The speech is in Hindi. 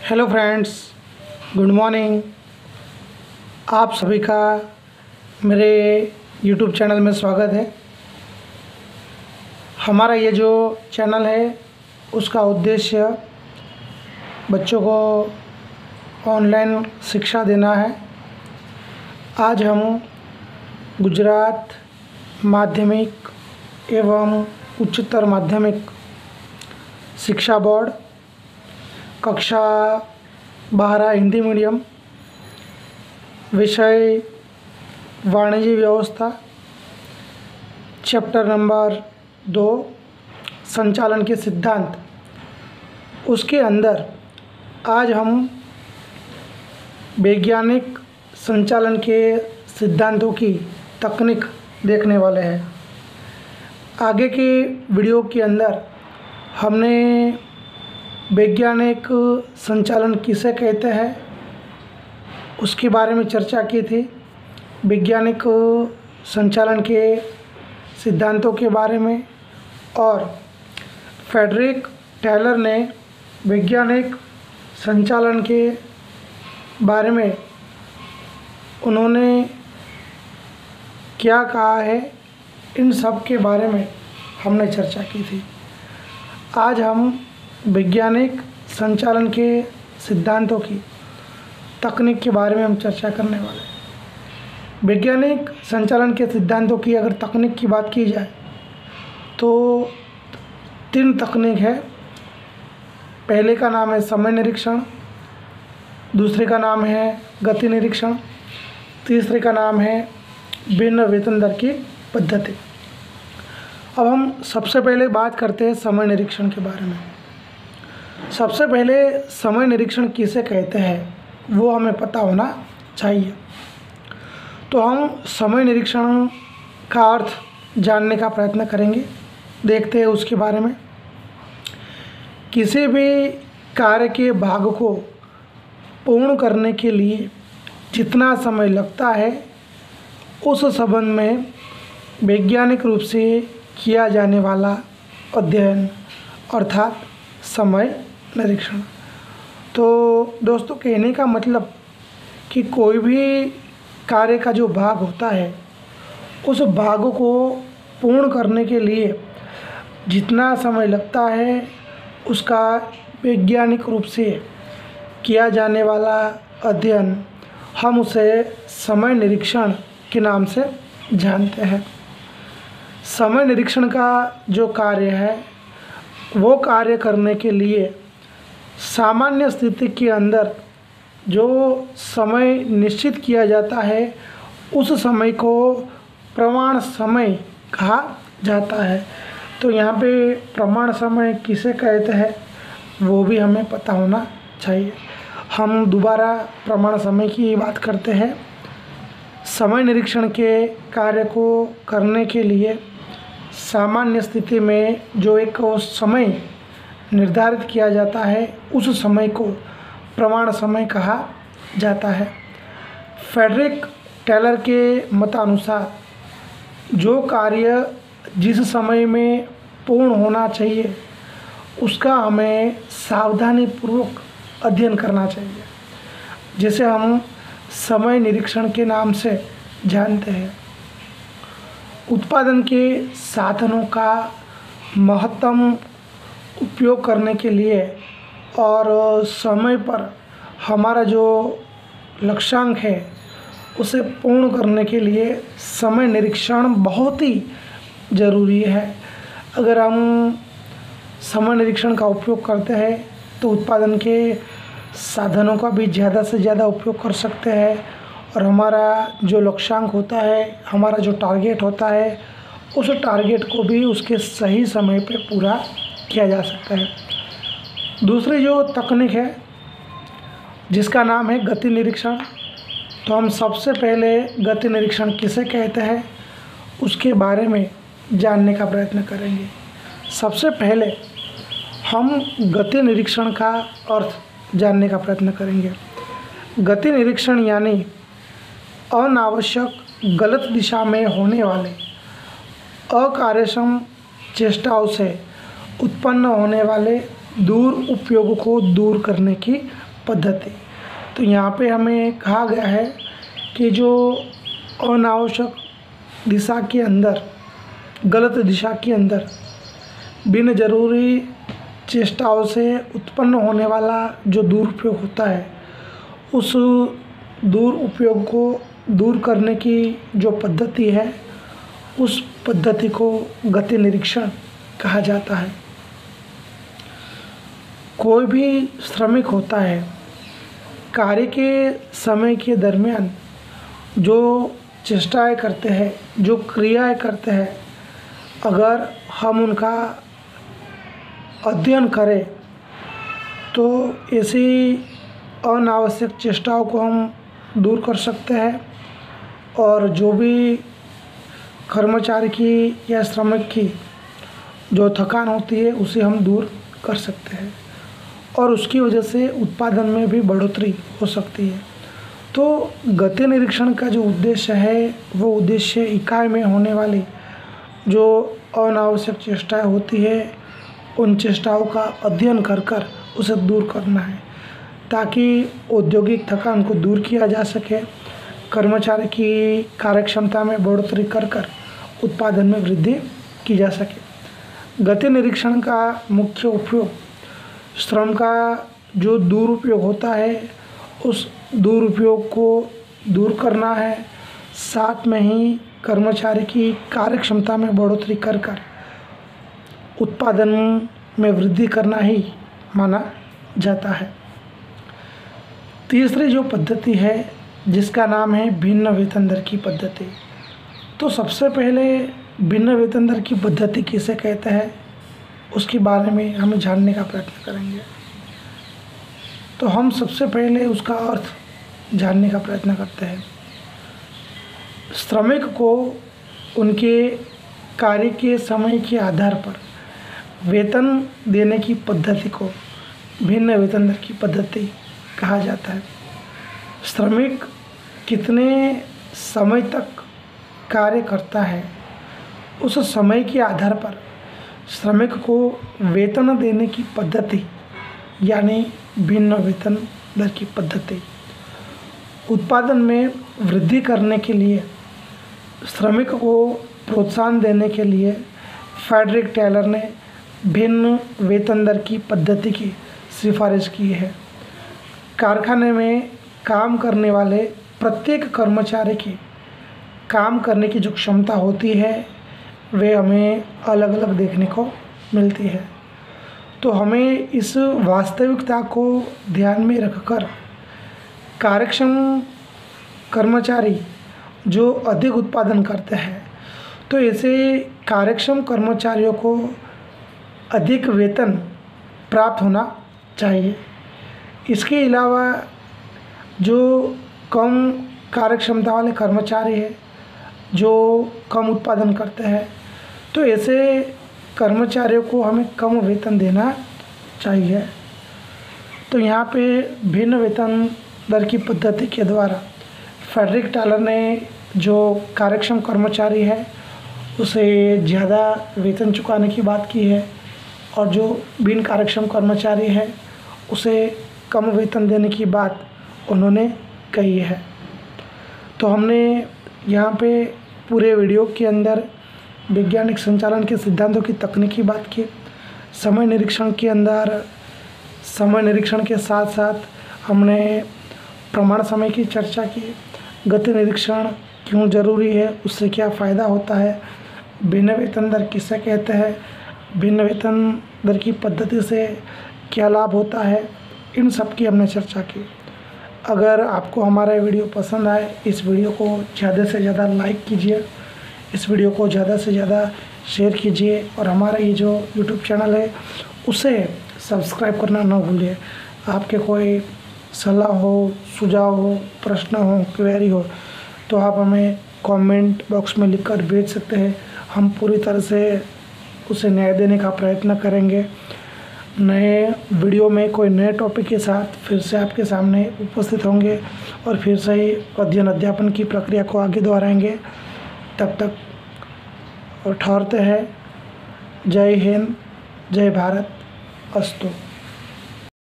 Hello friends, good morning. आप सभी का मेरे यूट्यूब चैनल में स्वागत है। हमारा ये जो चैनल है उसका उद्देश्य बच्चों को ऑनलाइन शिक्षा देना है। आज हम गुजरात माध्यमिक एवं उच्चतर माध्यमिक शिक्षा बोर्ड कक्षा 12 हिंदी मीडियम, विषय वाणिज्य व्यवस्था, चैप्टर नंबर 2 संचालन के सिद्धांत, उसके अंदर आज हम वैज्ञानिक संचालन के सिद्धांतों की तकनीक देखने वाले हैं। आगे के वीडियो के अंदर हमने वैज्ञानिक संचालन किसे कहते हैं उसके बारे में चर्चा की थी। वैज्ञानिक संचालन के सिद्धांतों के बारे में, और फ्रेडरिक टेलर ने वैज्ञानिक संचालन के बारे में उन्होंने क्या कहा है, इन सब के बारे में हमने चर्चा की थी। आज हम वैज्ञानिक संचालन के सिद्धांतों की तकनीक के बारे में हम चर्चा करने वाले हैं। वैज्ञानिक संचालन के सिद्धांतों की अगर तकनीक की बात की जाए तो 3 तकनीक है। पहले का नाम है समय निरीक्षण, दूसरे का नाम है गति निरीक्षण, तीसरे का नाम है भिन्न वेतन दर की पद्धति। अब हम सबसे पहले बात करते हैं समय निरीक्षण के बारे में। सबसे पहले समय निरीक्षण किसे कहते हैं वो हमें पता होना चाहिए। तो हम समय निरीक्षण का अर्थ जानने का प्रयत्न करेंगे, देखते हैं उसके बारे में। किसी भी कार्य के भाग को पूर्ण करने के लिए जितना समय लगता है उस संबंध में वैज्ञानिक रूप से किया जाने वाला अध्ययन अर्थात समय निरीक्षण। तो दोस्तों, कहने का मतलब कि कोई भी कार्य का जो भाग होता है उस भाग को पूर्ण करने के लिए जितना समय लगता है उसका वैज्ञानिक रूप से किया जाने वाला अध्ययन हम उसे समय निरीक्षण के नाम से जानते हैं। समय निरीक्षण का जो कार्य है वो कार्य करने के लिए सामान्य स्थिति के अंदर जो समय निश्चित किया जाता है उस समय को प्रमाण समय कहा जाता है। तो यहाँ पे प्रमाण समय किसे कहते हैं वो भी हमें पता होना चाहिए। हम दोबारा प्रमाण समय की बात करते हैं। समय निरीक्षण के कार्य को करने के लिए सामान्य स्थिति में जो एक समय निर्धारित किया जाता है उस समय को प्रमाण समय कहा जाता है। फ्रेडरिक टेलर के मतानुसार जो कार्य जिस समय में पूर्ण होना चाहिए उसका हमें सावधानीपूर्वक अध्ययन करना चाहिए, जिसे हम समय निरीक्षण के नाम से जानते हैं। उत्पादन के साधनों का महत्तम उपयोग करने के लिए और समय पर हमारा जो लक्ष्यांक है उसे पूर्ण करने के लिए समय निरीक्षण बहुत ही ज़रूरी है। अगर हम समय निरीक्षण का उपयोग करते हैं तो उत्पादन के साधनों का भी ज़्यादा से ज़्यादा उपयोग कर सकते हैं और हमारा जो लक्ष्यांक होता है, हमारा जो टारगेट होता है, उस टारगेट को भी उसके सही समय पे पूरा किया जा सकता है। दूसरी जो तकनीक है जिसका नाम है गति निरीक्षण। तो हम सबसे पहले गति निरीक्षण किसे कहते हैं उसके बारे में जानने का प्रयत्न करेंगे। सबसे पहले हम गति निरीक्षण का अर्थ जानने का प्रयत्न करेंगे। गति निरीक्षण यानी अनावश्यक गलत दिशा में होने वाले अकार्यक्षम चेष्टाओं से उत्पन्न होने वाले दूर उपयोग को दूर करने की पद्धति। तो यहाँ पे हमें कहा गया है कि जो अनावश्यक दिशा के अंदर, गलत दिशा के अंदर बिन जरूरी चेष्टाओं से उत्पन्न होने वाला जो दुरुपयोग होता है, उस दुरुपयोग को दूर करने की जो पद्धति है, उस पद्धति को गति निरीक्षण कहा जाता है। कोई भी श्रमिक होता है, कार्य के समय के दरमियान जो चेष्टाएं करते हैं, जो क्रियाएं करते हैं, अगर हम उनका अध्ययन करें तो ऐसी अनावश्यक चेष्टाओं को हम दूर कर सकते हैं और जो भी कर्मचारी की या श्रमिक की जो थकान होती है उसे हम दूर कर सकते हैं और उसकी वजह से उत्पादन में भी बढ़ोतरी हो सकती है। तो गति निरीक्षण का जो उद्देश्य है वो उद्देश्य इकाई में होने वाली जो अनावश्यक चेष्टाएं होती है, उन चेष्टाओं का अध्ययन कर उसे दूर करना है, ताकि औद्योगिक थकान को दूर किया जा सके, कर्मचारी की कार्यक्षमता में बढ़ोतरी कर उत्पादन में वृद्धि की जा सके। गति निरीक्षण का मुख्य उपयोग श्रम का जो दुरुपयोग होता है उस दुरुपयोग को दूर करना है, साथ में ही कर्मचारी की कार्यक्षमता में बढ़ोतरी कर उत्पादन में वृद्धि करना ही माना जाता है। तीसरी जो पद्धति है जिसका नाम है भिन्न वेतन दर की पद्धति। तो सबसे पहले भिन्न वेतन दर की पद्धति किसे कहते हैं उसके बारे में हम जानने का प्रयत्न करेंगे। तो हम सबसे पहले उसका अर्थ जानने का प्रयत्न करते हैं। श्रमिक को उनके कार्य के समय के आधार पर वेतन देने की पद्धति को भिन्न वेतन दर की पद्धति कहा जाता है। श्रमिक कितने समय तक कार्य करता है, उस समय के आधार पर श्रमिक को वेतन देने की पद्धति यानी भिन्न वेतन दर की पद्धति। उत्पादन में वृद्धि करने के लिए श्रमिक को प्रोत्साहन देने के लिए फ्रेडरिक टेलर ने भिन्न वेतन दर की पद्धति की सिफारिश की है। कारखाने में काम करने वाले प्रत्येक कर्मचारी की काम करने की जो क्षमता होती है वे हमें अलग अलग देखने को मिलती है। तो हमें इस वास्तविकता को ध्यान में रखकर कार्यक्षम कर्मचारी जो अधिक उत्पादन करते हैं, तो ऐसे कार्यक्षम कर्मचारियों को अधिक वेतन प्राप्त होना चाहिए। इसके अलावा जो कम कार्यक्षमता वाले कर्मचारी हैं, जो कम उत्पादन करते हैं, तो ऐसे कर्मचारियों को हमें कम वेतन देना चाहिए। तो यहाँ पे भिन्न वेतन दर की पद्धति के द्वारा फ्रेडरिक टेलर ने जो कार्यक्षम कर्मचारी है उसे ज़्यादा वेतन चुकाने की बात की है और जो बिन कार्यक्षम कर्मचारी है उसे कम वेतन देने की बात उन्होंने कही है। तो हमने यहाँ पे पूरे वीडियो के अंदर वैज्ञानिक संचालन के सिद्धांतों की तकनीकी बात की, समय निरीक्षण के अंदर समय निरीक्षण के साथ साथ हमने प्रमाण समय की चर्चा की, गति निरीक्षण क्यों ज़रूरी है, उससे क्या फ़ायदा होता है, भिन्न वेतन दर किसे कहते हैं, भिन्न वेतन दर की पद्धति से क्या लाभ होता है, इन सब की हमने चर्चा की। अगर आपको हमारा वीडियो पसंद आए, इस वीडियो को ज़्यादा से ज़्यादा लाइक कीजिए, इस वीडियो को ज़्यादा से ज़्यादा शेयर कीजिए और हमारा ये जो यूट्यूब चैनल है उसे सब्सक्राइब करना ना भूलिए। आपके कोई सलाह हो, सुझाव हो, प्रश्न हो, क्वेरी हो तो आप हमें कमेंट बॉक्स में लिखकर भेज सकते हैं। हम पूरी तरह से उसे न्याय देने का प्रयत्न करेंगे। नए वीडियो में कोई नए टॉपिक के साथ फिर से आपके सामने उपस्थित होंगे और फिर से ही अध्ययन अध्यापन की प्रक्रिया को आगे दोहराएंगे। तब तक और ठहरते हैं। जय हिंद, जय भारत, अस्तु।